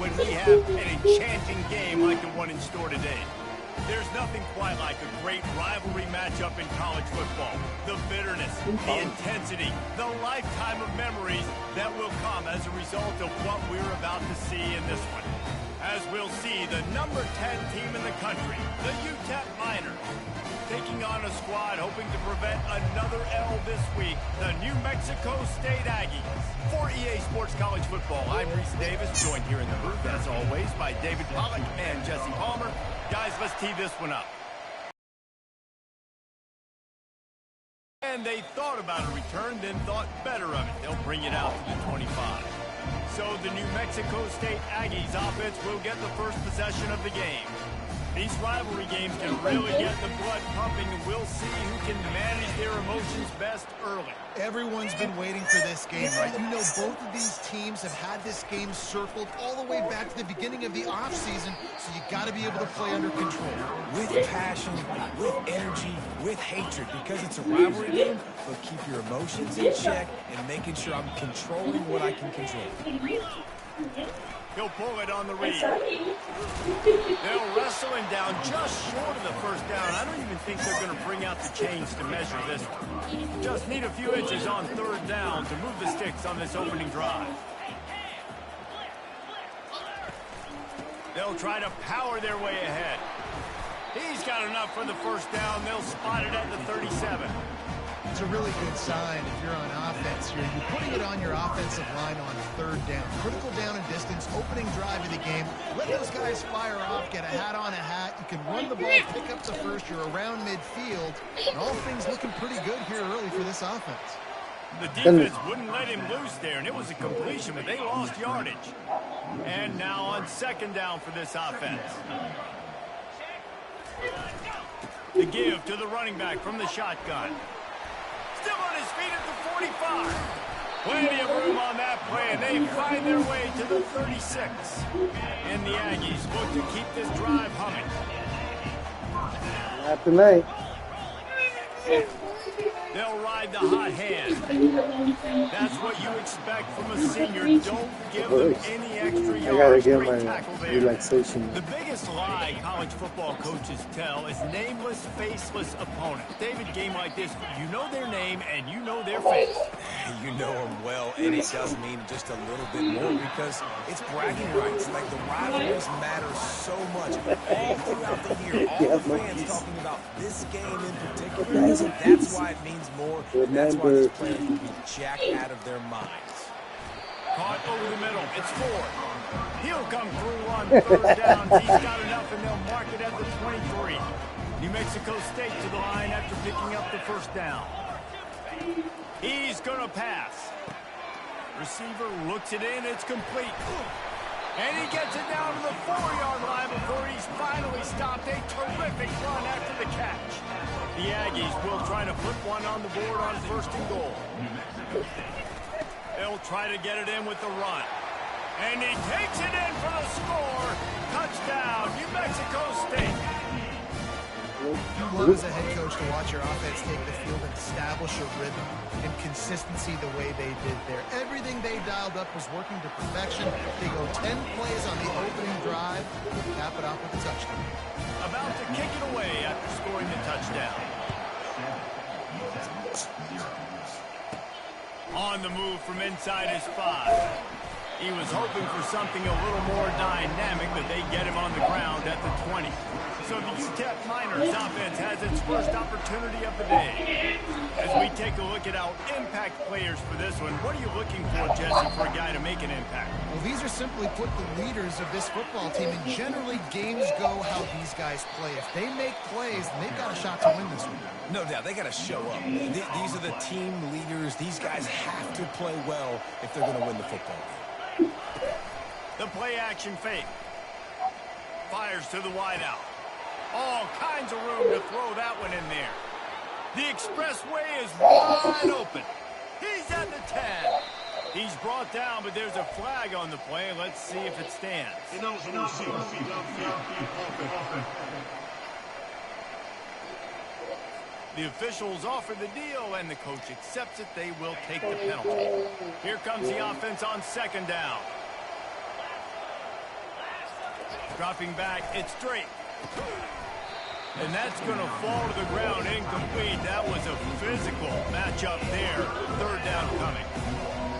when we have an enchanting game like the one in store today. There's nothing quite like a great rivalry matchup in college football. The bitterness, the intensity, the lifetime of memories that will come as a result of what we're about to see in this one. As we'll see the number 10 team in the country, the Ncaa Miners, taking on a squad hoping to prevent another L this week, the New Mexico State Aggies. For EA Sports College Football, I'm Reese Davis, joined here in the booth, as always, by David Pollack and Jesse Palmer. Guys, let's tee this one up. And they thought about a return, then thought better of it. They'll bring it out to the 25. So the New Mexico State Aggies offense will get the first possession of the game. These rivalry games can really get the blood pumping, and we'll see who can manage their emotions best early. Everyone's been waiting for this game, right? You know, both of these teams have had this game circled all the way back to the beginning of the offseason, so you got to be able to play under control. With passion, with energy, with hatred, because it's a rivalry game, but keep your emotions in check and making sure I'm controlling what I can control. He'll pull it on the read. They'll wrestle him down just short of the first down. I don't even think they're going to bring out the chains to measure this one. Just need a few inches on third down to move the sticks on this opening drive. They'll try to power their way ahead. He's got enough for the first down. They'll spot it at the 37. It's a really good sign if you're on offense here. You're putting it on your offensive line on third down. Critical down and distance, opening drive of the game. Let those guys fire off, get a hat on a hat. You can run the ball, pick up the first. You're around midfield. And all things looking pretty good here early for this offense. The defense wouldn't let him loose there, and it was a completion, but they lost yardage. And now on second down for this offense. The give to the running back from the shotgun. Still on his feet at the 45. Plenty of room on that play, and they find their way to the 36. And the Aggies look to keep this drive humming. Not tonight. They'll ride the hot hand. That's what you expect from a senior. Don't give them any extra yards. Great tackle there. Relaxation. The biggest lie college football coaches tell is nameless, faceless opponents. David, game like this, you know their name and you know their face. You know them well, and it does mean just a little bit more because it's bragging rights. Like, the rivalries matter so much all throughout the year. All the fans talking about this game in particular. So that's why it means more. That's why these players will be jacked out of their minds. Caught over the middle. It's Ford. He'll come through on third down. He's got enough, and they'll mark it at the 23. New Mexico State to the line after picking up the first down. He's going to pass. Receiver looks it in. It's complete. And he gets it down to the 4-yard line before he's finally stopped. A terrific run after the catch. The Aggies will try to put one on the board on first and goal. They'll try to get it in with the run. And he takes it in for the score. Touchdown, New Mexico State. You love as a head coach to watch your offense take the field and establish a rhythm and consistency the way they did there. Everything they dialed up was working to perfection. They go 10 plays on the opening drive, cap it off with a touchdown. About to kick it away after scoring the touchdown. On the move from inside his 5. He was hoping for something a little more dynamic, but they get him on the ground at the 20. So the Ncaa Miners offense has its first opportunity of the day. As we take a look at our impact players for this one, what are you looking for, Jesse, for a guy to make an impact? Well, these are simply put the leaders of this football team, and generally games go how these guys play. If they make plays, then they've got a shot to win this one. No doubt, they got to show up. These are the team leaders. These guys have to play well if they're going to win the football game. The play action fake. Fires to the wideout. All kinds of room to throw that one in there. The expressway is wide open. He's at the 10. He's brought down, but there's a flag on the play. Let's see if it stands. The officials offer the deal, and the coach accepts it. They will take the penalty. Here comes the offense on second down. Dropping back, it's straight. And that's going to fall to the ground incomplete. That was a physical matchup there. Third down coming.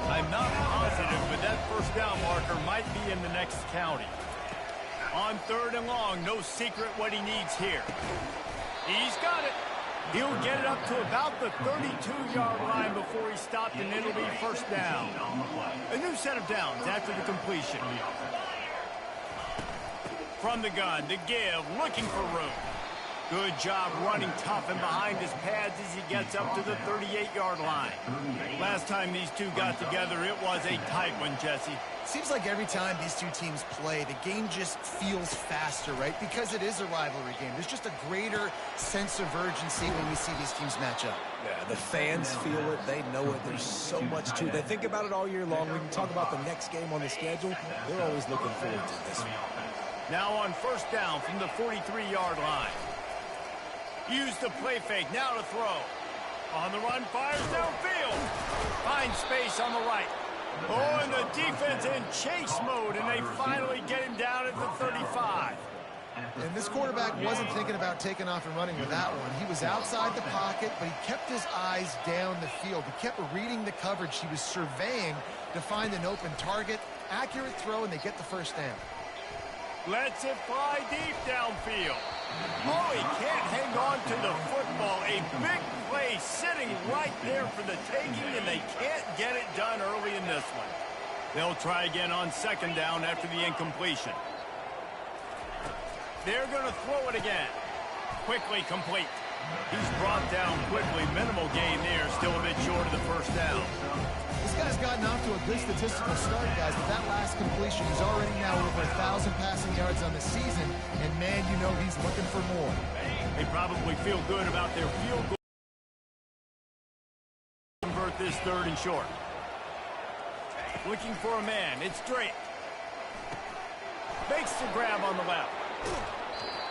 I'm not positive, but that first down marker might be in the next county. On third and long, no secret what he needs here. He's got it. He'll get it up to about the 32-yard line before he stopped, and it'll be first down. A new set of downs after the completion. From the gun, to give, looking for room. Good job running tough and behind his pads as he gets up to the 38-yard line. Last time these two got together, it was a tight one, Jesse. Seems like every time these two teams play, the game just feels faster, right? Because it is a rivalry game. There's just a greater sense of urgency when we see these teams match up. Yeah, the fans feel it. They know it. There's so much to it. They think about it all year long. We can talk about the next game on the schedule. They're always looking forward to this one. Now on first down from the 43-yard line. Use the play fake. Now to throw. On the run, fires downfield. Finds space on the right. Oh, and the defense in chase mode, and they finally get him down at the 35. And this quarterback wasn't thinking about taking off and running with that one. He was outside the pocket, but he kept his eyes down the field. He kept reading the coverage. He was surveying to find an open target. Accurate throw, and they get the first down. Lets it fly deep downfield. Oh, he can't hang on to the football. A big play sitting right there for the taking, and they can't get it done early in this one. They'll try again on second down after the incompletion. They're going to throw it again. Quickly complete. He's brought down quickly. Minimal gain there. Still a bit short of the first down. This guy's gotten off to a good statistical start, guys, but that last completion, he's already now over 1,000 passing yards on the season, and man, you know he's looking for more. They probably feel good about their field goal. Convert this third and short. Looking for a man. It's Drake. Makes the grab on the left.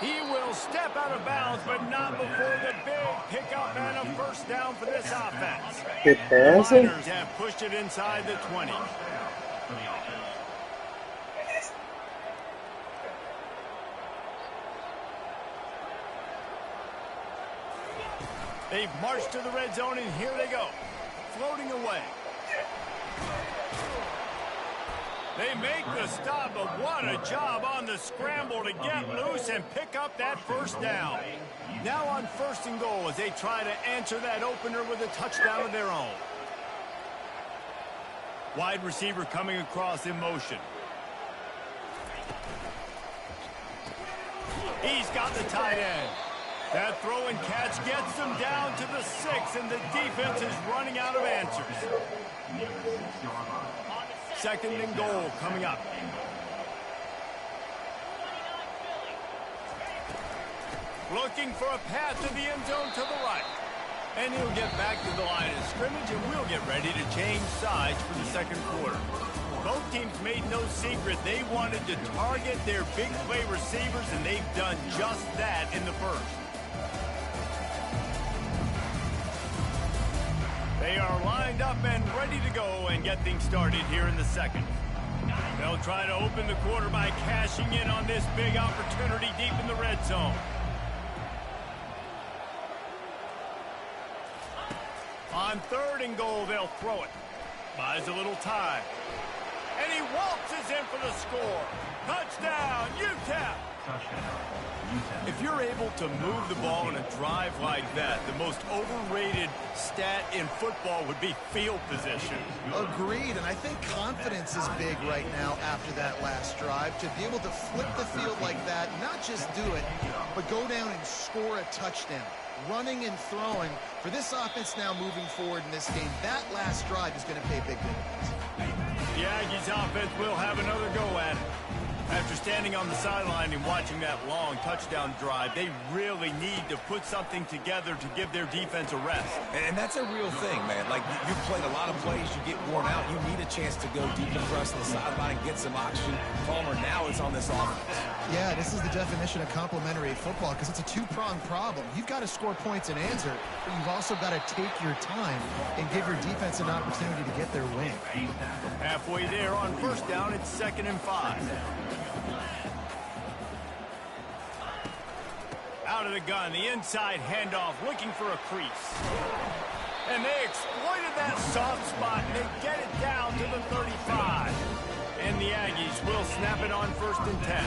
He will step out of bounds, but not before the big pickup and a first down for this offense. The Miners have pushed it inside the 20. They've marched to the red zone, and here they go. Floating away. They make the stop, but what a job on the scramble to get loose and pick up that first down. Now on first and goal as they try to answer that opener with a touchdown of their own. Wide receiver coming across in motion. He's got the tight end. That throw and catch gets them down to the 6, and the defense is running out of answers. Second and goal coming up. Looking for a path to the end zone to the right. And he'll get back to the line of scrimmage, and we'll get ready to change sides for the second quarter. Both teams made no secret they wanted to target their big play receivers, and they've done just that in the first. They are lined up and ready to go and get things started here in the second. They'll try to open the quarter by cashing in on this big opportunity deep in the red zone. On third and goal, they'll throw it. Buys a little time. And he waltzes in for the score. Touchdown, Ncaa! If you're able to move the ball in a drive like that, the most overrated stat in football would be field position. Agreed, and I think confidence is big right now after that last drive. To be able to flip the field like that, not just do it, but go down and score a touchdown. Running and throwing for this offense now moving forward in this game, that last drive is going to pay big dividends. The Aggies offense will have another go at it. After standing on the sideline and watching that long touchdown drive, they really need to put something together to give their defense a rest. And that's a real thing, man. Like, you've played a lot of plays, you get worn out, you need a chance to go deep and press the sideline and get some oxygen. Palmer now is on this offense. Yeah, this is the definition of complementary football because it's a two-pronged problem. You've got to score points and answer, but you've also got to take your time and give your defense an opportunity to get their win. Halfway there on first down, it's 2nd and 5. out of the gun. The inside handoff, looking for a crease. And they exploited that soft spot, and they get it down to the 35. And the Aggies will snap it on 1st and 10.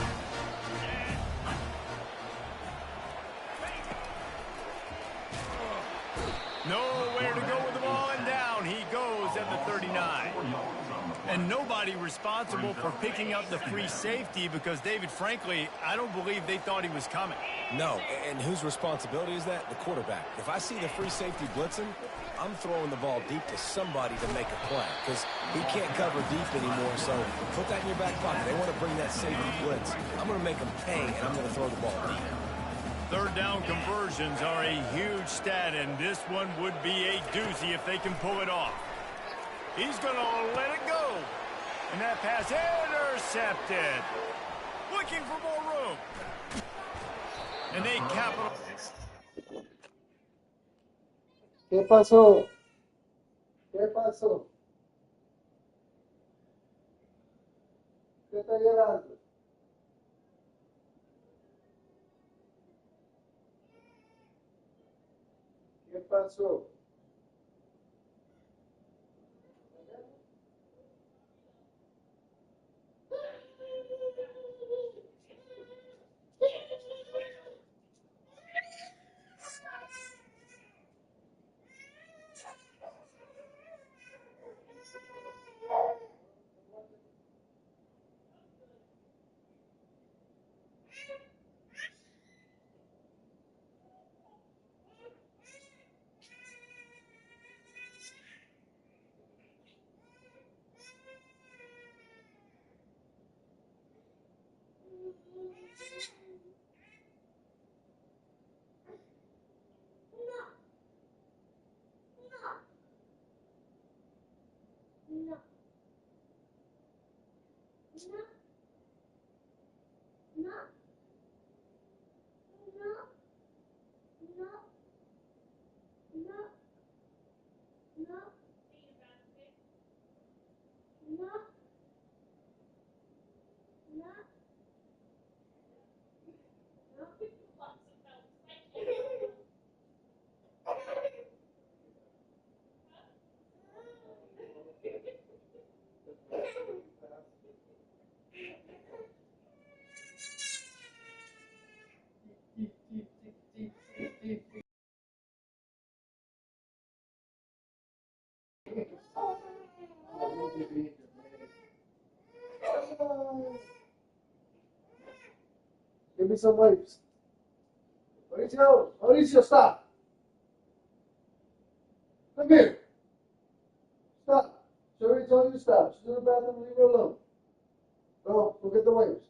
Nowhere to go with the ball, and down he goes at the 39. And nobody responsible for picking up the free safety because, David, frankly, I don't believe they thought he was coming. No, and whose responsibility is that? The quarterback. If I see the free safety blitzing, I'm throwing the ball deep to somebody to make a play because he can't cover deep anymore, so put that in your back pocket. They want to bring that safety blitz. I'm going to make them pay, and I'm going to throw the ball deep. 3rd down conversions are a huge stat, and this one would be a doozy if they can pull it off. He's going to let it go. And that pass intercepted. Looking for more room. And they capitalize. ¿Qué pasó? ¿Qué pasó? ¿Qué está llorando? ¿Qué pasó? Give me some wipes. Mauricio, Mauricio, stop. Come here. Stop. She already told you to stop. She's in the bathroom. Leave her alone. Go get the wipes.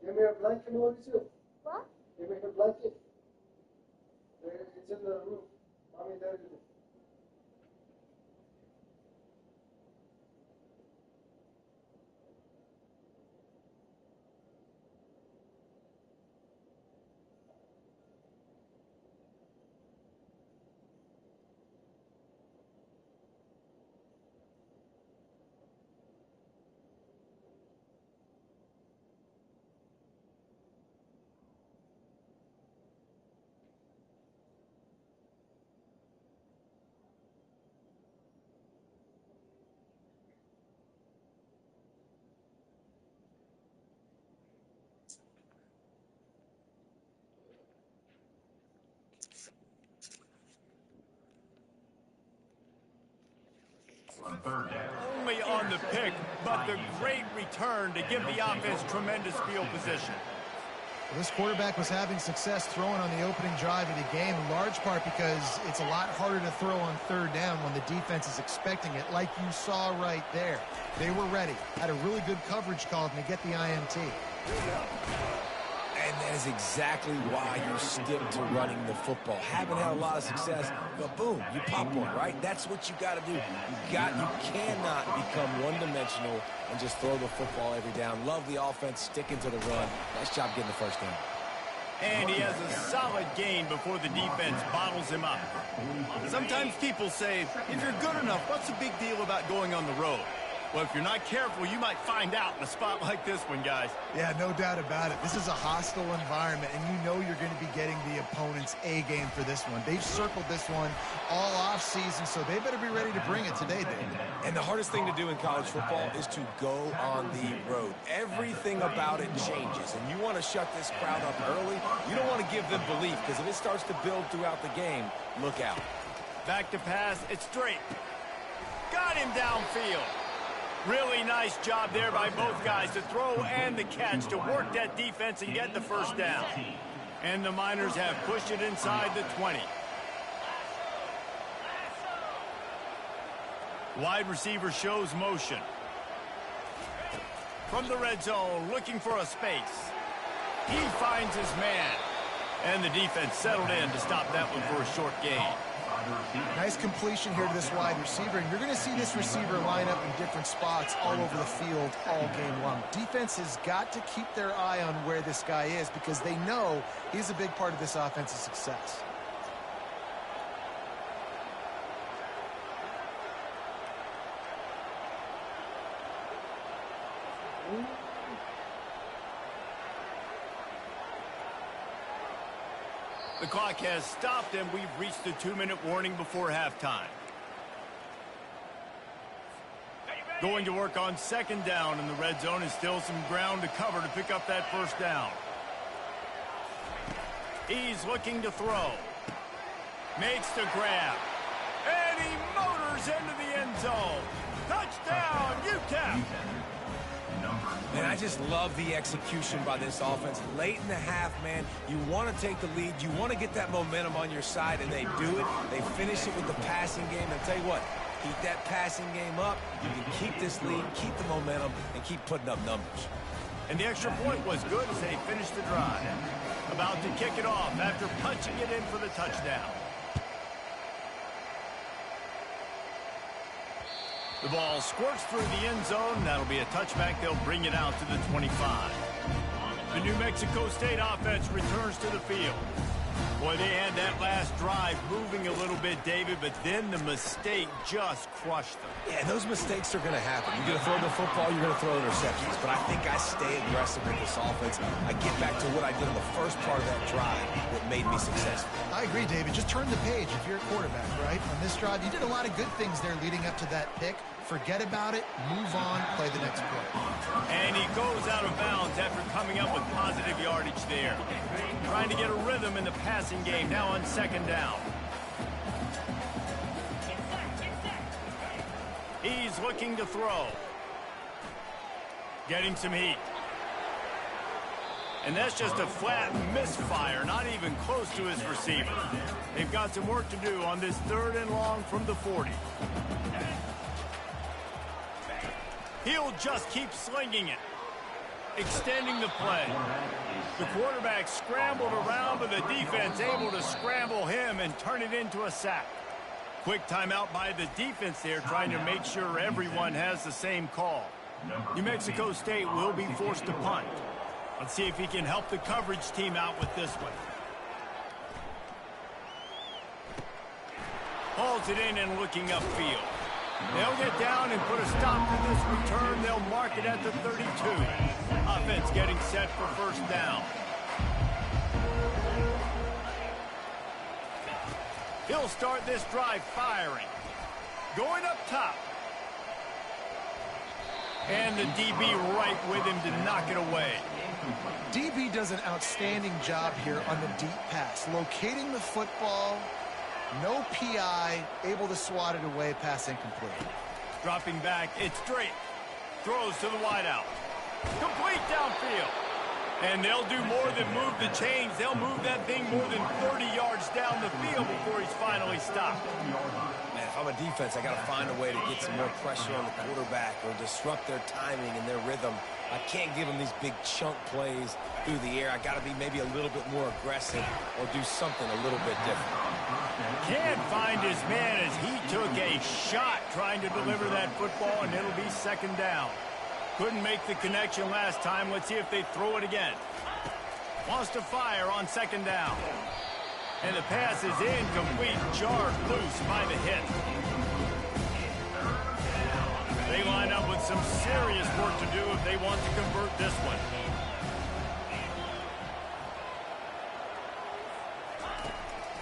Give me a blanket, Mauricio. What? Give me a blanket. It's in the room. Mommy, daddy. Only on the pick, but the great return to give the offense tremendous field position. Well, this quarterback was having success throwing on the opening drive of the game, in large part because it's a lot harder to throw on third down when the defense is expecting it, like you saw right there. They were ready, had a really good coverage call, and they get the INT. And that is exactly why you stick to running the football. Haven't had a lot of success, but boom, you pop one, right? That's what you got to do. You cannot become one-dimensional and just throw the football every down. Love the offense, sticking to the run. Nice job getting the first down. And he has a solid gain before the defense bottles him up. Sometimes people say, if you're good enough, what's the big deal about going on the road? Well, if you're not careful, you might find out in a spot like this one, guys. Yeah, no doubt about it. This is a hostile environment, and you know you're going to be getting the opponent's A game for this one. They've circled this one all offseason, so they better be ready to bring it today, David. And the hardest thing to do in college football is to go on the road. Everything about it changes, and you want to shut this crowd up early. You don't want to give them belief, because if it starts to build throughout the game, look out. Back to pass, it's straight. Got him downfield. Really nice job there by both guys to throw and the catch to work that defense and get the first down. And the Miners have pushed it inside the 20. Wide receiver shows motion. From the red zone, looking for a space. He finds his man. And the defense settled in to stop that one for a short gain. Nice completion here to this wide receiver, and you're going to see this receiver line up in different spots all over the field all game long. Defense has got to keep their eye on where this guy is because they know he's a big part of this offensive success. The clock has stopped, and we've reached the 2-minute warning before halftime. Going to work on second down in the red zone, is still some ground to cover to pick up that first down. He's looking to throw. Makes the grab. And he motors into the end zone. Touchdown, Ncaa! And I just love the execution by this offense. Late in the half, man, you want to take the lead. You want to get that momentum on your side, and they do it. They finish it with the passing game. And I'll tell you what, keep that passing game up. You can keep this lead, keep the momentum, and keep putting up numbers. And the extra point was good as they finished the drive. About to kick it off after punching it in for the touchdown. The ball squirts through the end zone. That'll be a touchback. They'll bring it out to the 25. The New Mexico State offense returns to the field. Boy, they had that last drive moving a little bit, David, but then the mistake just crushed them. Yeah, those mistakes are going to happen. You're going to throw the football, you're going to throw interceptions. But I think I stay aggressive with this offense. I get back to what I did in the first part of that drive that made me successful. I agree, David. Just turn the page if you're a quarterback, right? On this drive, you did a lot of good things there leading up to that pick. Forget about it, move on, play the next play. And he goes out of bounds after coming up with positive yardage there. Trying to get a rhythm in the passing game now on second down. He's looking to throw. Getting some heat. And that's just a flat misfire, not even close to his receiver. They've got some work to do on this 3rd and long from the 40. He'll just keep slinging it. Extending the play. The quarterback scrambled around, but the defense able to scramble him and turn it into a sack. Quick timeout by the defense there, trying to make sure everyone has the same call. New Mexico State will be forced to punt. Let's see if he can help the coverage team out with this one. Hauls it in and looking upfield. They'll get down and put a stop to this return. They'll mark it at the 32. Offense getting set for first down. He'll start this drive firing. Going up top. And the DB right with him to knock it away. DB does an outstanding job here on the deep pass. Locating the football, no PI, able to swat it away, pass incomplete. Dropping back, it's Drake. Throws to the wideout. Complete downfield. And they'll do more than move the chains. They'll move that thing more than 30 yards down the field before he's finally stopped. Man, if I'm a defense, I got to find a way to get some more pressure on the quarterback or disrupt their timing and their rhythm. I can't give them these big chunk plays through the air. I got to be maybe a little bit more aggressive or do something a little bit different. Can't find his man as he took a shot trying to deliver that football, and it'll be second down. Couldn't make the connection last time. Let's see if they throw it again. Wants to fire on second down. And the pass is incomplete, jarred loose by the hit. They line up with some serious work to do if they want to convert this one.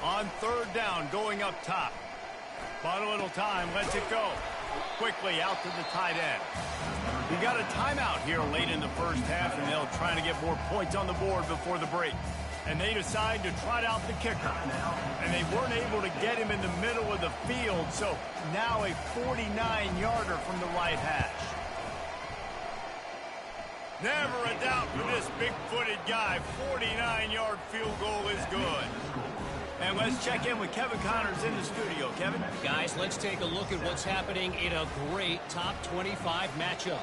On third down, going up top. Bought a little time, lets it go. Quickly out to the tight end. We got a timeout here late in the first half, and they'll try to get more points on the board before the break. And they decide to trot out the kicker. And they weren't able to get him in the middle of the field, so now a 49-yarder from the right hash. Never a doubt for this big-footed guy. 49-yard field goal is good. And let's check in with Kevin Connors in the studio. Kevin? Guys, let's take a look at what's happening in a great top 25 matchup.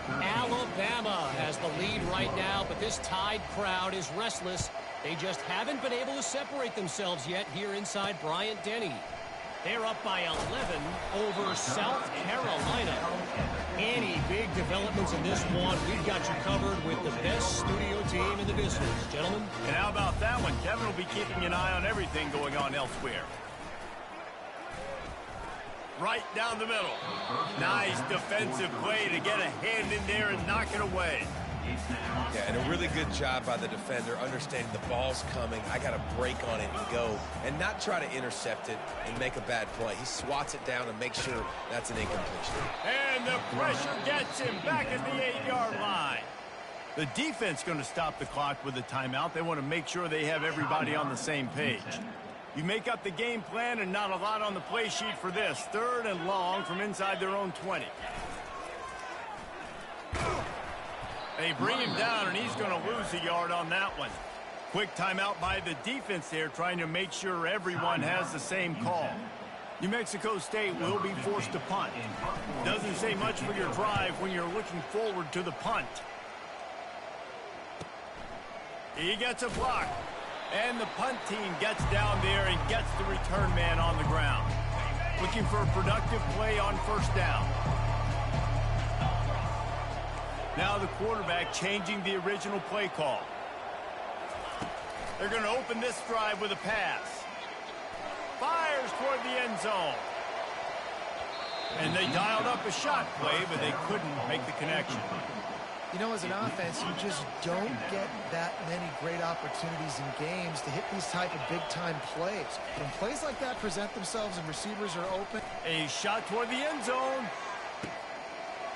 Alabama has the lead right now, but this Tide crowd is restless. They just haven't been able to separate themselves yet here inside Bryant-Denny. They're up by 11 over South Carolina. Any big developments in this one, we've got you covered with the best studio team in the business. Gentlemen? And how about that one? Kevin will be keeping an eye on everything going on elsewhere. Right down the middle. Nice defensive play to get a hand in there and knock it away. Yeah, and a really good job by the defender understanding the ball's coming. I got to break on it and go and not try to intercept it and make a bad play. He swats it down and makes sure that's an incompletion. And the pressure gets him back at the 8-yard line. The defense going to stop the clock with a timeout. They want to make sure they have everybody on the same page. You make up the game plan and not a lot on the play sheet for this. 3rd and long from inside their own 20. They bring him down, and he's going to lose a yard on that one. Quick timeout by the defense there, trying to make sure everyone has the same call. New Mexico State will be forced to punt. Doesn't say much for your drive when you're looking forward to the punt. He gets a block, and the punt team gets down there and gets the return man on the ground. Looking for a productive play on first down. Now the quarterback changing the original play call. They're going to open this drive with a pass. Fires toward the end zone. And they dialed up a shot play, but they couldn't make the connection. You know, as an offense, you just don't get that many great opportunities in games to hit these type of big-time plays. When plays like that present themselves and receivers are open. A shot toward the end zone.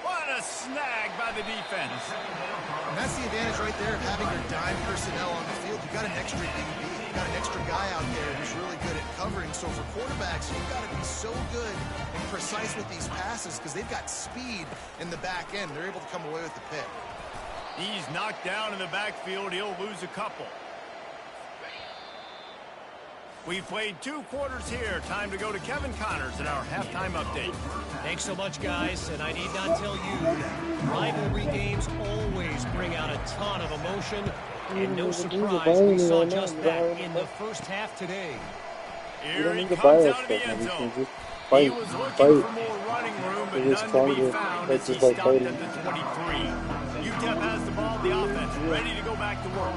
What a snag by the defense. And that's the advantage right there of having your dime personnel on the field. You've got an extra DB. You've got an extra guy out there who's really good at covering. So for quarterbacks, you've got to be so good and precise with these passes because they've got speed in the back end. They're able to come away with the pick. He's knocked down in the backfield. He'll lose a couple. We've played 2 quarters here. Time to go to Kevin Connors in our halftime update. Thanks so much, guys. And I need not tell you, rivalry games always bring out a ton of emotion. And no surprise, we saw just that in the first half today. Here he comes out of the end zone. He was looking for more running room, but none to be found as he stopped at the 23. UTEP has the ball, the offense ready to go back to work.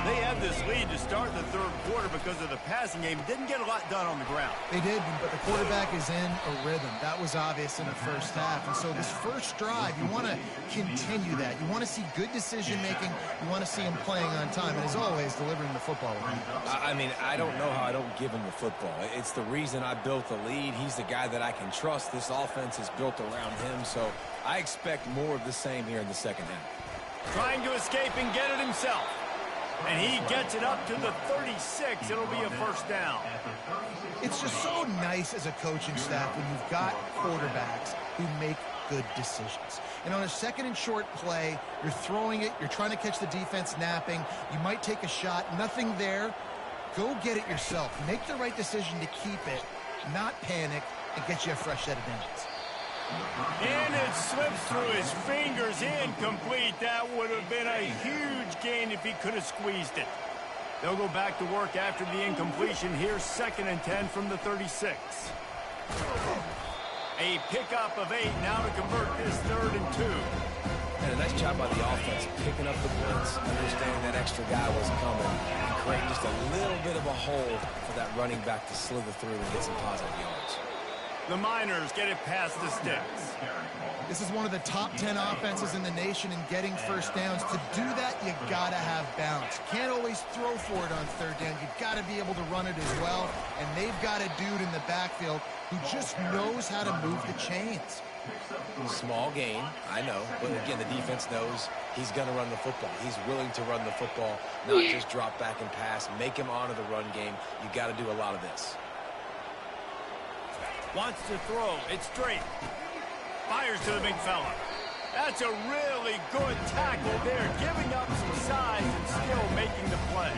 They had this lead to start the third quarter because of the passing game. Didn't get a lot done on the ground. They did, but the quarterback is in a rhythm. That was obvious in the first half. And so this first drive, you want to continue that. You want to see good decision-making. You want to see him playing on time. And as always, delivering the football. I mean, I don't know how I don't give him the football. It's the reason I built the lead. He's the guy that I can trust. This offense is built around him. So I expect more of the same here in the second half. Trying to escape and get it himself. And he gets it up to the 36. It'll be a first down. It's just so nice as a coaching staff when you've got quarterbacks who make good decisions. And on a second and short play, you're throwing it, you're trying to catch the defense napping, you might take a shot, nothing there. Go get it yourself. Make the right decision to keep it, not panic, and get you a fresh set of downs. And it slips through his fingers, incomplete. That would have been a huge gain if he could have squeezed it. They'll go back to work after the incompletion. Here's 2nd and 10 from the 36. A pickup of 8 now to convert this 3rd and 2. And a nice job by the offense picking up the blitz, understanding that extra guy was coming, and creating just a little bit of a hole for that running back to slither through and get some positive yards. The Miners get it past the sticks. This is one of the top 10 offenses in the nation in getting first downs. To do that, you got to have balance. You can't always throw for it on 3rd down. You've got to be able to run it as well. And they've got a dude in the backfield who just knows how to move the chains. Small gain, I know. But again, the defense knows he's going to run the football. He's willing to run the football, not just drop back and pass. Make him honor the run game. You got to do a lot of this. Wants to throw. It's straight. Fires to the big fella. That's a really good tackle there, giving up some size and still making the play.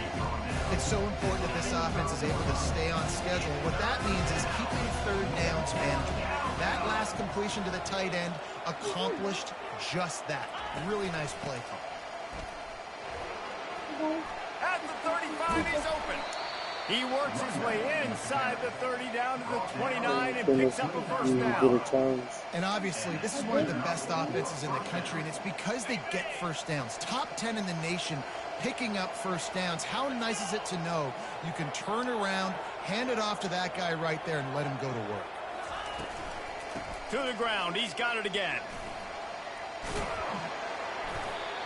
It's so important that this offense is able to stay on schedule. What that means is keeping 3rd downs manageable. That last completion to the tight end accomplished just that. Really nice play call. At the 35, he's open. He works his way inside the 30 down to the 29 and picks up a first down. And obviously, this is one of the best offenses in the country, and it's because they get first downs. Top 10 in the nation picking up first downs. How nice is it to know you can turn around, hand it off to that guy right there, and let him go to work. To the ground. He's got it again.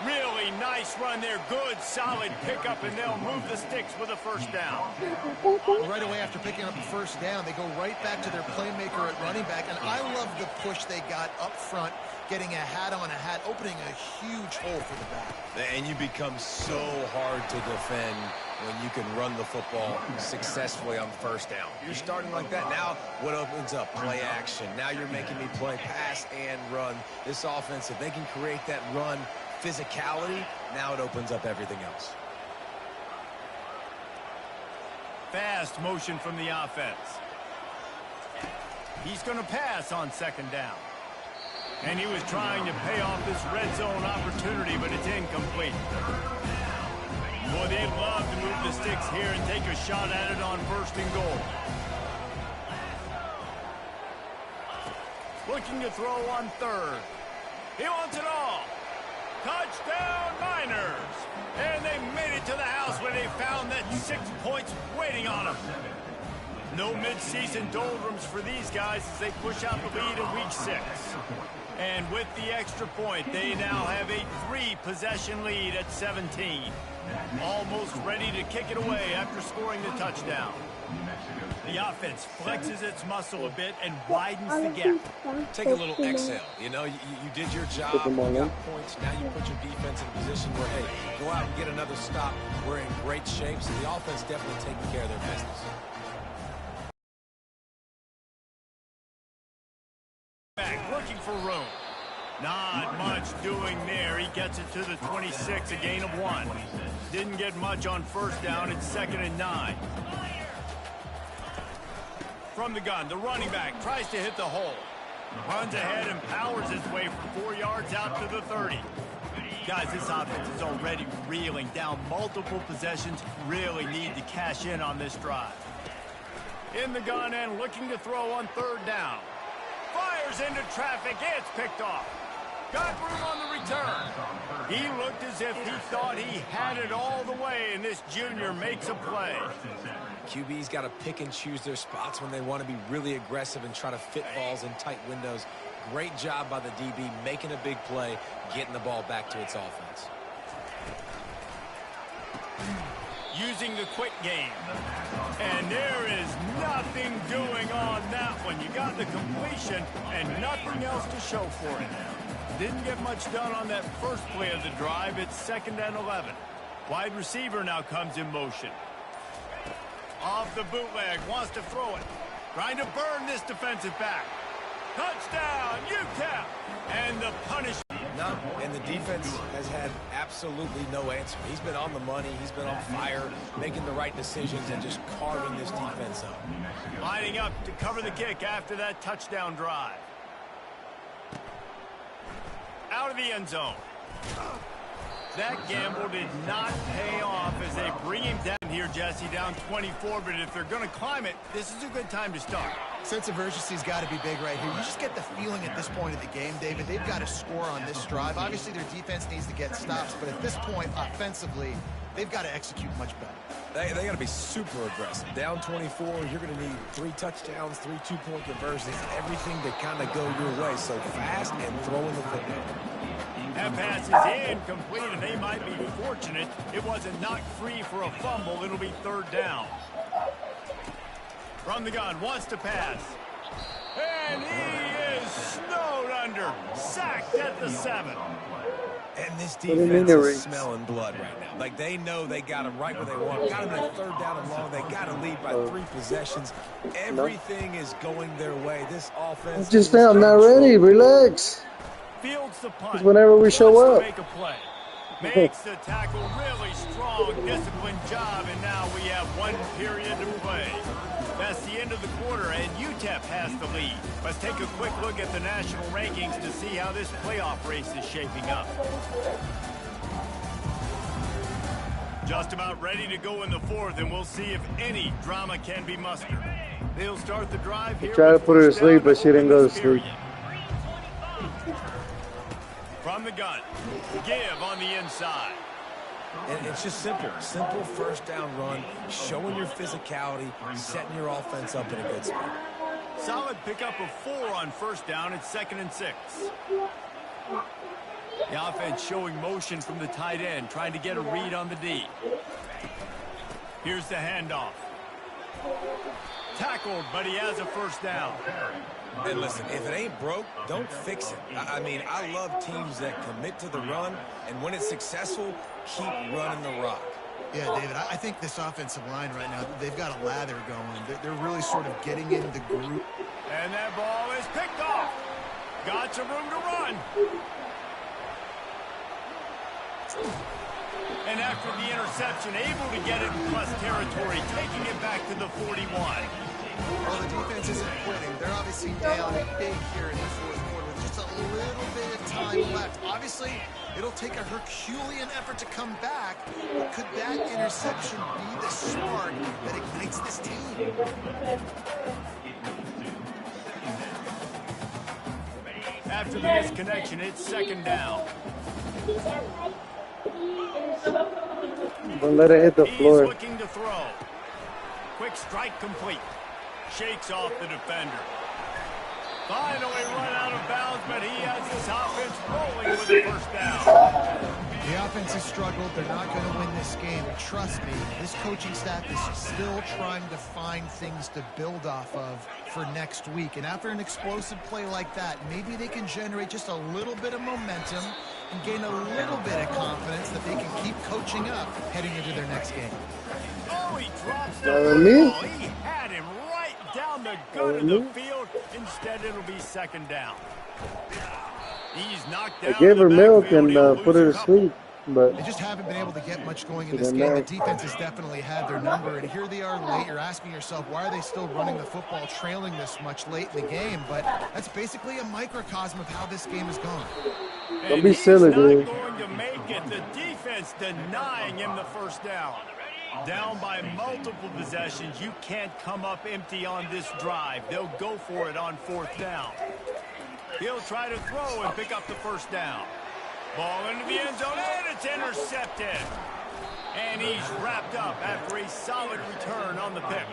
Really nice run there. Good, solid pickup, and they'll move the sticks with a first down. Right away after picking up the first down, they go right back to their playmaker at running back, and I love the push they got up front, getting a hat on a hat, opening a huge hole for the back. And you become so hard to defend when you can run the football successfully on first down. You're starting like that. Now what opens up? Play action. Now you're making me play pass and run. This offense, if they can create that run physicality, now it opens up everything else. Fast motion from the offense. He's going to pass on 2nd down. And he was trying to pay off this red zone opportunity, but it's incomplete. Boy, they'd love to move the sticks here and take a shot at it on 1st and goal. Looking to throw on 3rd. He wants it all. Touchdown, Niners! And they made it to the house where they found that 6 points waiting on them. No mid-season doldrums for these guys as they push out the lead in Week 6. And with the extra point, they now have a 3-possession lead at 17. Almost ready to kick it away after scoring the touchdown. The offense flexes its muscle a bit and widens the gap. Take a little exhale. You know, you did your job, you got points. Now you put your defense in a position where, hey, go out and get another stop. We're in great shape, so the offense definitely taking care of their business. Back, looking for room. Not much doing there. He gets it to the 26, a gain of 1. Didn't get much on first down. It's 2nd and 9. From the gun, the running back tries to hit the hole. Runs ahead and powers his way for 4 yards out to the 30. Guys, this offense is already reeling down multiple possessions. Really need to cash in on this drive. In the gun and looking to throw on 3rd down. Fires into traffic. It's picked off. Got room on the return. He looked as if he thought he had it all the way, and this junior makes a play. QB's got to pick and choose their spots when they want to be really aggressive and try to fit balls in tight windows. Great job by the DB making a big play, getting the ball back to its offense. Using the quick game. And there is nothing doing on that one. You got the completion and nothing else to show for it. Didn't get much done on that first play of the drive. It's 2nd and 11. Wide receiver now comes in motion. Off the bootleg, wants to throw it. Trying to burn this defensive back. Touchdown, Ncaa! And the punishment. No, and the defense has had absolutely no answer. He's been on the money. He's been on fire, making the right decisions and just carving this defense up. Lining up to cover the kick after that touchdown drive. Out of the end zone. That gamble did not pay off as they bring him down here, Jesse, down 24. But if they're going to climb it, this is a good time to start. Sense of urgency's got to be big right here. You just get the feeling at this point of the game, David, they've got to score on this drive. Obviously, their defense needs to get stops, but at this point, offensively, they've got to execute much better. They got to be super aggressive. Down 24, you're going to need 3 touchdowns, 3 two-point conversions, everything to kind of go your way. So fast and throwing the football. That pass is incomplete, and they might be fortunate it wasn't knocked free for a fumble. It'll be 3rd down. From the gun, wants to pass. And he is snowed under. Sacked at the 7. And this defense is smelling blood right now. Like, they know they got him right where they want. Got him at 3rd down and long. They got to lead by 3 possessions. Everything is going their way. This offense. Just now, I'm not ready. Relax. Fields the punt. It's whenever we show up. Make a play. Makes the tackle. Really strong, disciplined job. And now we have 1 period to play. That's the end of the quarter, and UTEP has the lead. Let's take a quick look at the national rankings to see how this playoff race is shaping up. Just about ready to go in the 4th, and we'll see if any drama can be mustered. They'll start the drive here. Try to put her to sleep, but she didn't go to sleep. From the gun, give on the inside. And it's just simple 1st down run, showing your physicality, setting your offense up in a good spot. Solid pickup of 4 on 1st down. It's 2nd and 6. The offense showing motion from the tight end, trying to get a read on the D. Here's the handoff. Tackled, but he has a 1st down. And listen, if it ain't broke, don't fix it. I mean, I love teams that commit to the run, and when it's successful, keep running the rock. Yeah, David, I think this offensive line right now, they've got a lather going. They're really sort of getting in the group. And that ball is picked off. Got some room to run. And after the interception, able to get it in plus territory, taking it back to the 41. Well, the defense isn't quitting. They're obviously down big here in the 4th quarter with just a little bit of time left. Obviously, it'll take a Herculean effort to come back, but could that interception be the spark that ignites this team? After the misconnection, it's 2nd down. Don't let it hit the He's floor. looking to throw. Quick strike complete. Shakes off the defender. Finally run out of bounds, but he has this offense rolling with a first down. The offense has struggled. They're not going to win this game. But trust me, this coaching staff is still trying to find things to build off of for next week. And after an explosive play like that, maybe they can generate just a little bit of momentum and gain a little bit of confidence that they can keep coaching up heading into their next game. Oh, he drops the me? football. He had him right down the gut of the field. Instead, it'll be second down. He's knocked down. I gave her the milk backfield. and He'll put lose her a to couple. sleep, but They just haven't been able to get much going in She this didn't game. know. The defense has definitely had their number, and here they are late. You're asking yourself, why are they still running the football, trailing this much late in the game? But that's basically a microcosm of how this game has gone. Don't be silly, dude. He's not going to make it. The defense denying him the first down. Down by multiple possessions. You can't come up empty on this drive. They'll go for it on fourth down. He'll try to throw and pick up the first down. Ball into the end zone, and it's intercepted. And he's wrapped up after a solid return on the pick.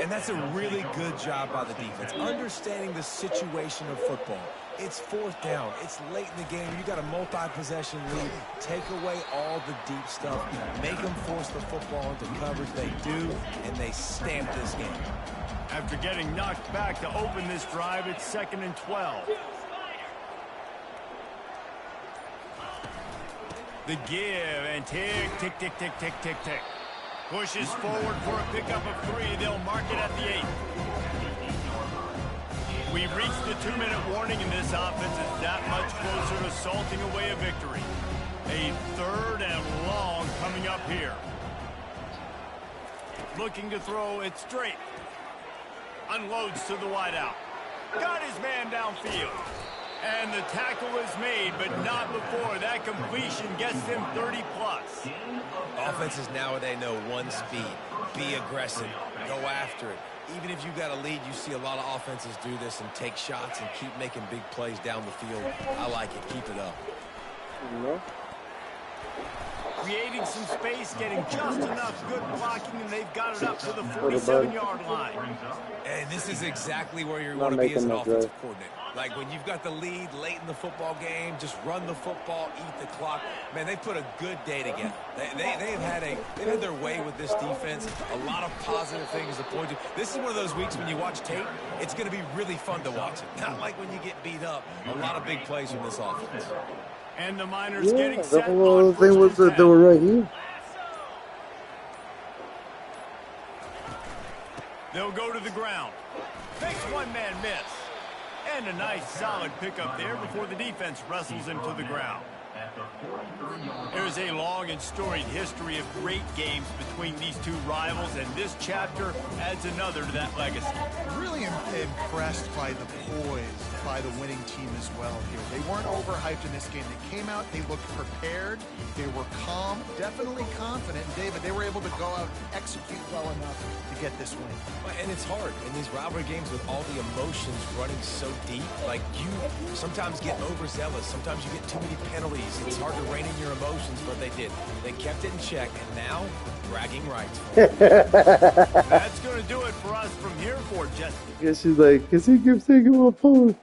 And that's a really good job by the defense, understanding the situation of football. It's fourth down. It's late in the game. You got a multi-possession lead. Take away all the deep stuff. Make them force the football into coverage. They do, and they stamp this game. After getting knocked back to open this drive, it's 2nd and 12. The give and tick, tick, tick, tick, tick, tick, tick. Pushes forward for a pickup of 3. They'll mark it at the 8. We've reached the 2-minute warning, and this offense is that much closer to salting away a victory. A 3rd and long coming up here. Looking to throw it straight. Unloads to the wideout. Got his man downfield. And the tackle is made, but not before that completion gets them 30+. Offenses nowadays know one speed. Be aggressive. Go after it. Even if you got a lead, you see a lot of offenses do this and take shots and keep making big plays down the field. I like it. Keep it up. Creating some space, getting just enough good blocking, and they've got it up to the 47-yard line. And this is exactly where you Not want to be as an making that offensive drive. coordinator. Like when you've got the lead late in the football game, just run the football, eat the clock. Man, they've put a good day together. They've had their way with this defense. A lot of positive things to point to. This is one of those weeks when you watch tape, it's going to be really fun to watch it. Not like when you get beat up. A lot of big plays from this offense. And the Miners yeah, getting the set whole on thing was 1st and that 10. they were right here. They'll go to the ground. Makes one-man miss. And a nice solid pickup there before the defense wrestles him to the ground. There's a long and storied history of great games between these two rivals, and this chapter adds another to that legacy. Really impressed by the poise by the winning team as well here. They weren't overhyped in this game. They came out, they looked prepared, they were calm, definitely confident. And David, they were able to go out and execute well enough to get this win. And it's hard in these rivalry games with all the emotions running so deep. Like, you sometimes get overzealous. Sometimes you get too many penalties. It's hard to rein in your emotions, but they did. They kept it in check, and now bragging rights. That's going to do it for us from here for Jesse. I guess she's like, because he keeps taking my phone.